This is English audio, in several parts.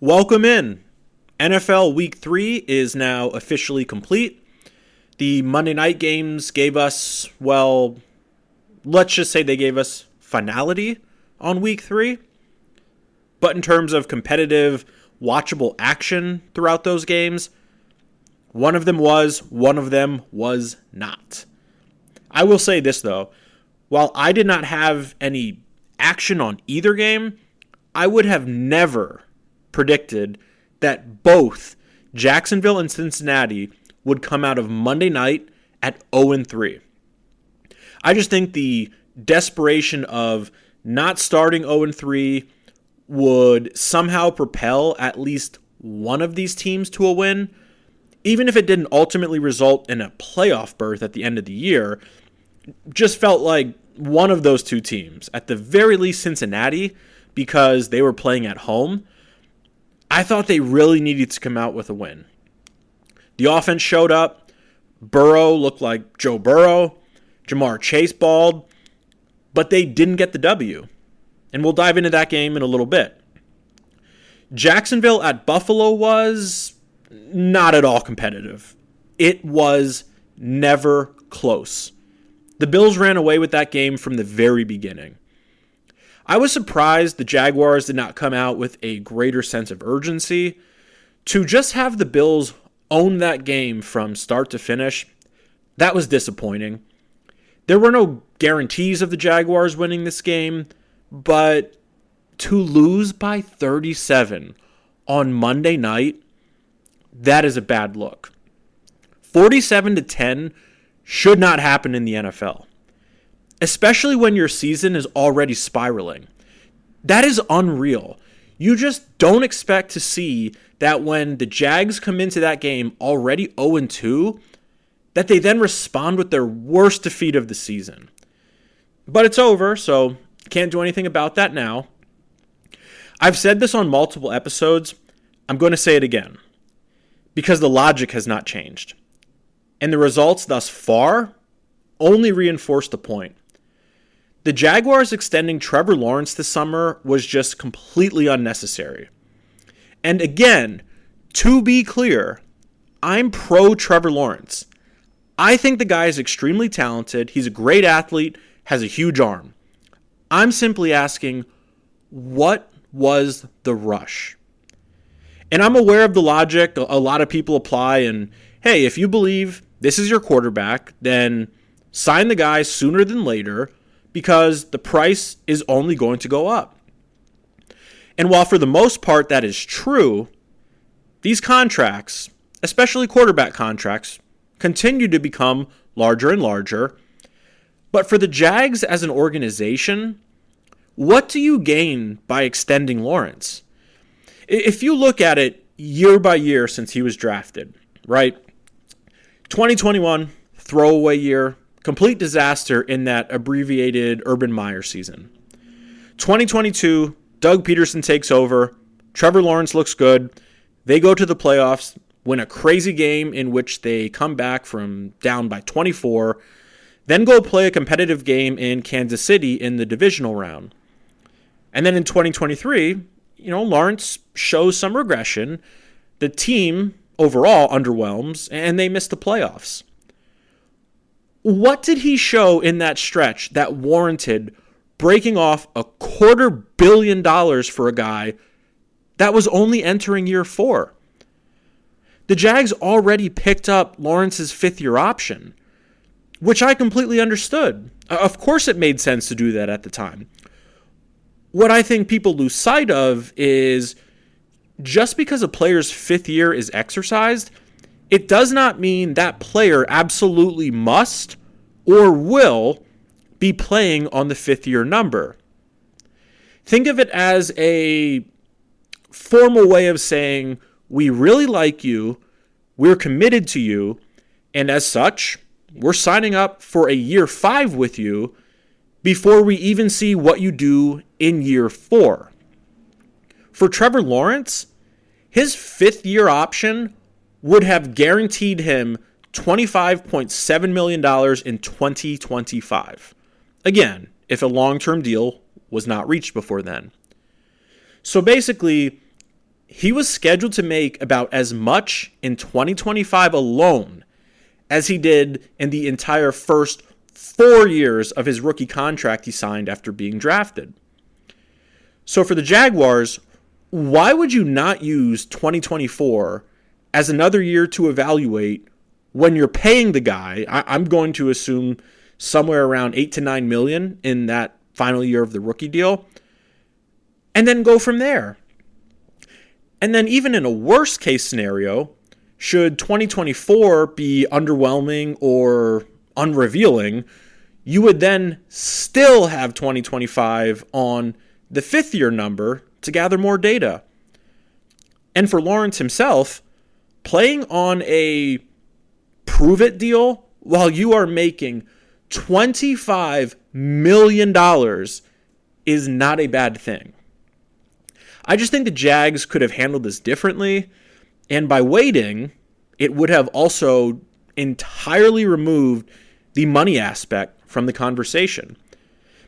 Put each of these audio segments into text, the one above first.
Welcome in. NFL Week 3 is now officially complete. The Monday night games gave us, well, let's just say they gave us finality on Week 3. But in terms of competitive, watchable action throughout those games, one of them was not. I will say this, though. While I did not have any action on either game, I would have never predicted that both Jacksonville and Cincinnati would come out of Monday night at 0-3. I just think the desperation of not starting 0-3 would somehow propel at least one of these teams to a win. Even if it didn't ultimately result in a playoff berth at the end of the year, just felt like one of those two teams, at the very least Cincinnati, because they were playing at home, I thought they really needed to come out with a win. The offense showed up. Burrow looked like Joe Burrow. Jamar Chase balled. But they didn't get the W. And we'll dive into that game in a little bit. Jacksonville at Buffalo was not at all competitive. It was never close. The Bills ran away with that game from the very beginning. I was surprised the Jaguars did not come out with a greater sense of urgency. To just have the Bills own that game from start to finish, that was disappointing. There were no guarantees of the Jaguars winning this game, but to lose by 37 on Monday night, that is a bad look. 47-10 should not happen in the NFL. Especially when your season is already spiraling. That is unreal. You just don't expect to see that when the Jags come into that game already 0-2, that they then respond with their worst defeat of the season. But it's over, so can't do anything about that now. I've said this on multiple episodes. I'm going to say it again. Because the logic has not changed. And the results thus far only reinforce the point. The Jaguars extending Trevor Lawrence this summer was just completely unnecessary. And again, to be clear, I'm pro Trevor Lawrence. I think the guy is extremely talented. He's a great athlete, has a huge arm. I'm simply asking, what was the rush? And I'm aware of the logic a lot of people apply, and hey, if you believe this is your quarterback, then sign the guy sooner than later, because the price is only going to go up. And while for the most part that is true, these contracts, especially quarterback contracts, continue to become larger and larger. But for the Jags as an organization, what do you gain by extending Lawrence? If you look at it year by year since he was drafted, right? 2021, throwaway year. Complete disaster in that abbreviated Urban Meyer season. 2022, Doug Peterson takes over. Trevor Lawrence looks good. They go to the playoffs, win a crazy game in which they come back from down by 24, then go play a competitive game in Kansas City in the divisional round. And then in 2023, Lawrence shows some regression. The team overall underwhelms, and they miss the playoffs. What did he show in that stretch that warranted breaking off $250 million for a guy that was only entering year 4? The Jags already picked up Lawrence's fifth-year option, which I completely understood. Of course it made sense to do that at the time. What I think people lose sight of is just because a player's fifth year is exercised, it does not mean that player absolutely must or will be playing on the fifth-year number. Think of it as a formal way of saying, we really like you, we're committed to you, and as such, we're signing up for a year 5 with you before we even see what you do in year 4. For Trevor Lawrence, his fifth-year option would have guaranteed him $25.7 million in 2025. Again, if a long-term deal was not reached before then. So basically, he was scheduled to make about as much in 2025 alone as he did in the entire first 4 years of his rookie contract he signed after being drafted. So for the Jaguars, why would you not use 2024 as another year to evaluate when you're paying the guy? I'm going to assume somewhere around 8 to 9 million in that final year of the rookie deal, and then go from there. And then even in a worst case scenario, should 2024 be underwhelming or unrevealing, you would then still have 2025 on the 5th year number to gather more data. And for Lawrence himself, playing on a prove it deal while you are making $25 million is not a bad thing. I just think the Jags could have handled this differently, and by waiting, it would have also entirely removed the money aspect from the conversation.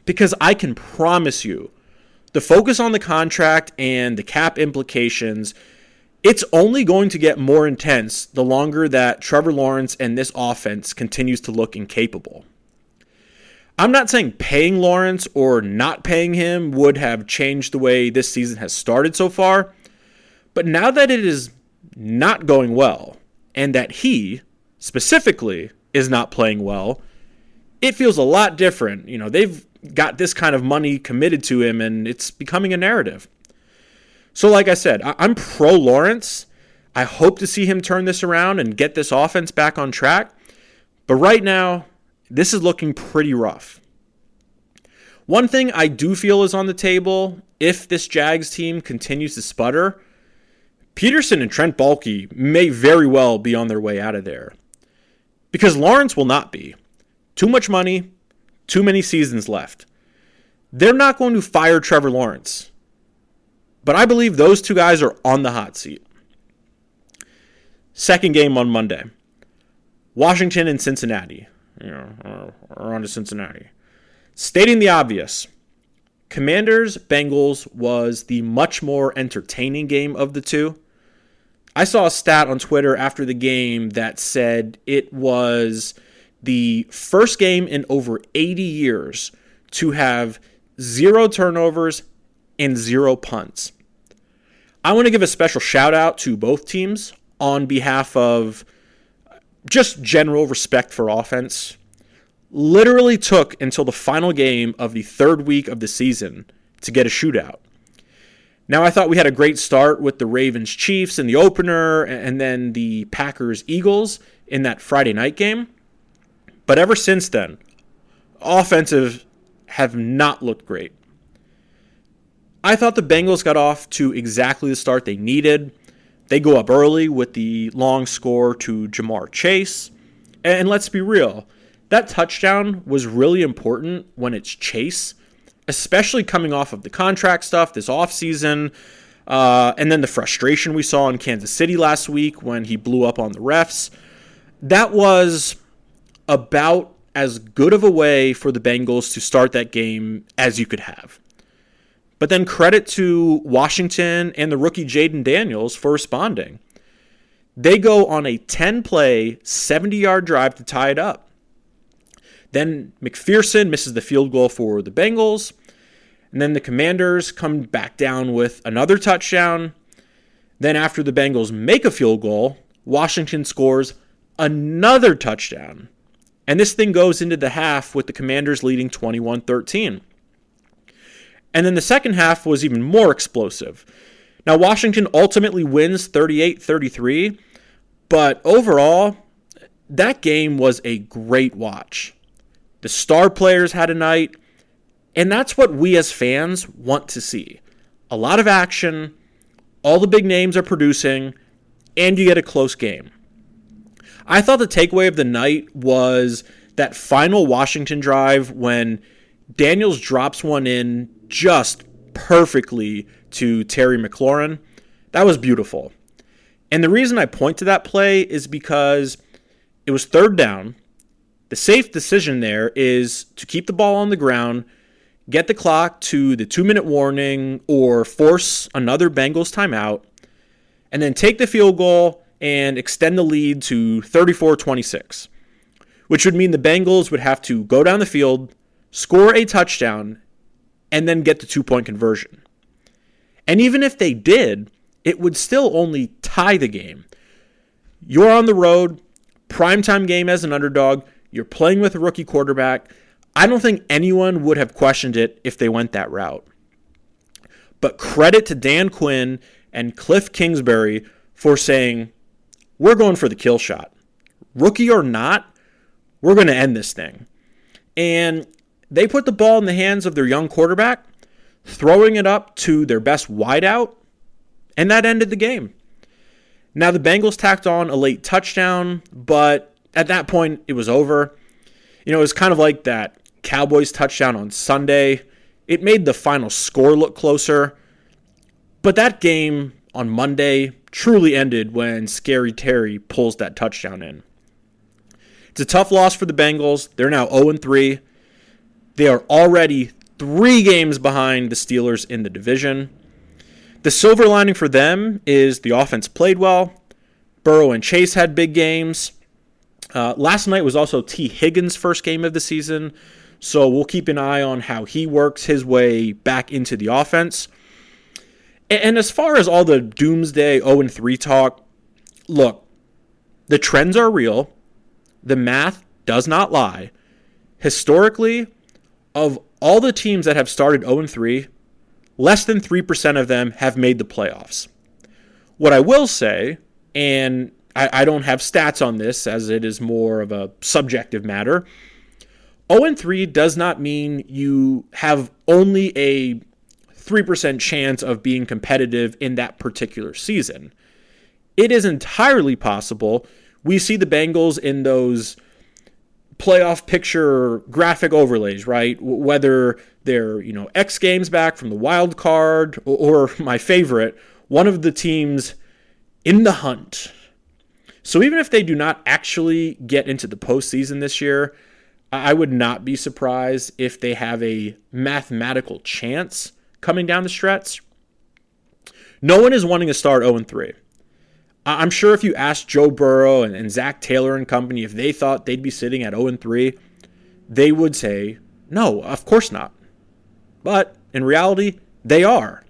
Because I can promise you, the focus on the contract and the cap implications, it's only going to get more intense the longer that Trevor Lawrence and this offense continues to look incapable. I'm not saying paying Lawrence or not paying him would have changed the way this season has started so far, but now that it is not going well and that he specifically is not playing well, it feels a lot different. You know, they've got this kind of money committed to him and it's becoming a narrative. So like I said, I'm pro Lawrence. I hope to see him turn this around and get this offense back on track. But right now, this is looking pretty rough. One thing I do feel is on the table, if this Jags team continues to sputter, Peterson and Trent Baalke may very well be on their way out of there. Because Lawrence will not be. Too much money, too many seasons left. They're not going to fire Trevor Lawrence. But I believe those two guys are on the hot seat. Second game on Monday. Washington and Cincinnati. Or on to Cincinnati. Stating the obvious, Commanders-Bengals was the much more entertaining game of the two. I saw a stat on Twitter after the game that said it was the first game in over 80 years to have 0 turnovers and 0 punts. I want to give a special shout out to both teams on behalf of just general respect for offense. Literally took until the final game of the 3rd week of the season to get a shootout. Now, I thought we had a great start with the Ravens-Chiefs in the opener and then the Packers-Eagles in that Friday night game. But ever since then, offensive have not looked great. I thought the Bengals got off to exactly the start they needed. They go up early with the long score to Jamar Chase. And let's be real, that touchdown was really important when it's Chase, especially coming off of the contract stuff this offseason, and then the frustration we saw in Kansas City last week when he blew up on the refs. That was about as good of a way for the Bengals to start that game as you could have. But then credit to Washington and the rookie Jaden Daniels for responding. They go on a 10-play, 70-yard drive to tie it up. Then McPherson misses the field goal for the Bengals. And then the Commanders come back down with another touchdown. Then after the Bengals make a field goal, Washington scores another touchdown. And this thing goes into the half with the Commanders leading 21-13. And then the second half was even more explosive. Now, Washington ultimately wins 38-33, but overall, that game was a great watch. The star players had a night, and that's what we as fans want to see. A lot of action, all the big names are producing, and you get a close game. I thought the takeaway of the night was that final Washington drive when Daniels drops one in just perfectly to Terry McLaurin. That was beautiful. And the reason I point to that play is because it was 3rd down. The safe decision there is to keep the ball on the ground, get the clock to the 2-minute warning, or force another Bengals timeout, and then take the field goal and extend the lead to 34-26, which would mean the Bengals would have to go down the field, score a touchdown, and then get the 2-point conversion. And even if they did, it would still only tie the game. You're on the road, primetime game as an underdog, you're playing with a rookie quarterback. I don't think anyone would have questioned it if they went that route. But credit to Dan Quinn and Cliff Kingsbury for saying, we're going for the kill shot. Rookie or not, we're going to end this thing. And they put the ball in the hands of their young quarterback, throwing it up to their best wideout, and that ended the game. Now, the Bengals tacked on a late touchdown, but at that point, it was over. It was kind of like that Cowboys touchdown on Sunday. It made the final score look closer, but that game on Monday truly ended when Scary Terry pulls that touchdown in. It's a tough loss for the Bengals. They're now 0-3. They are already 3 games behind the Steelers in the division. The silver lining for them is the offense played well. Burrow and Chase had big games. Last night was also T. Higgins' first game of the season, so we'll keep an eye on how he works his way back into the offense. And as far as all the doomsday 0-3 talk, look, the trends are real. The math does not lie. Historically, of all the teams that have started 0-3, less than 3% of them have made the playoffs. What I will say, and I don't have stats on this as it is more of a subjective matter, 0-3 does not mean you have only a 3% chance of being competitive in that particular season. It is entirely possible we see the Bengals in those playoff picture graphic overlays, right? Whether they're, X games back from the wild card or my favorite, one of the teams in the hunt. So even if they do not actually get into the postseason this year, I would not be surprised if they have a mathematical chance coming down the stretch. No one is wanting to start 0-3. I'm sure if you asked Joe Burrow and Zach Taylor and company if they thought they'd be sitting at 0-3, they would say, no, of course not. But in reality, they are.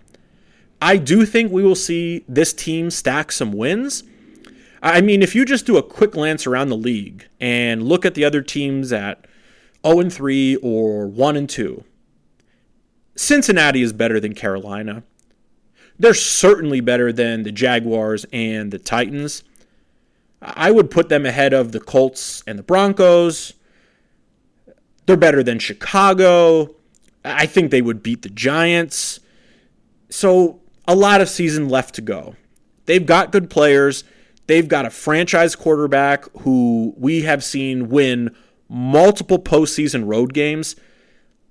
I do think we will see this team stack some wins. I mean, if you just do a quick glance around the league and look at the other teams at 0-3 or 1-2, Cincinnati is better than Carolina. They're certainly better than the Jaguars and the Titans. I would put them ahead of the Colts and the Broncos. They're better than Chicago. I think they would beat the Giants. So a lot of season left to go. They've got good players. They've got a franchise quarterback who we have seen win multiple postseason road games.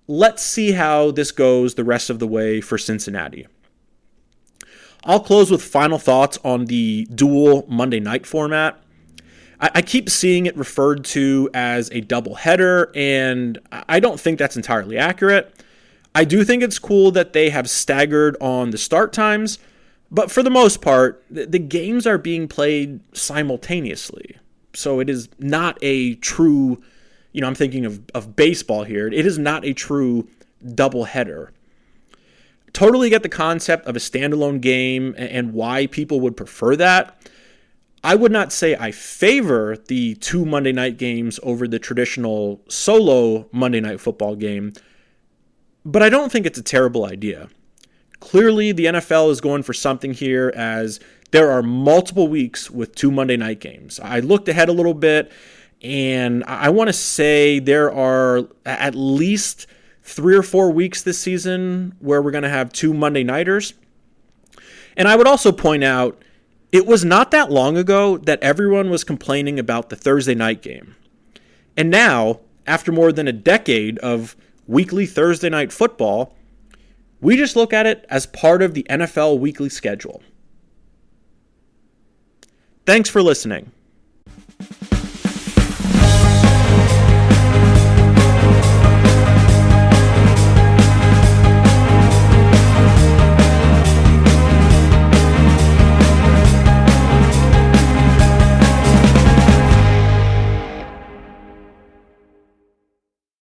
Let's see how this goes the rest of the way for Cincinnati. I'll close with final thoughts on the dual Monday night format. I keep seeing it referred to as a doubleheader, and I don't think that's entirely accurate. I do think it's cool that they have staggered on the start times, but for the most part, the games are being played simultaneously. So it is not a true, I'm thinking of baseball here. It is not a true doubleheader. Totally get the concept of a standalone game and why people would prefer that. I would not say I favor the 2 Monday night games over the traditional solo Monday night football game, but I don't think it's a terrible idea. Clearly, the NFL is going for something here as there are multiple weeks with 2 Monday night games. I looked ahead a little bit, and I want to say there are at least 3 or 4 weeks this season where we're going to have 2 Monday nighters. And I would also point out, it was not that long ago that everyone was complaining about the Thursday night game. And now, after more than a decade of weekly Thursday night football, we just look at it as part of the NFL weekly schedule. Thanks for listening.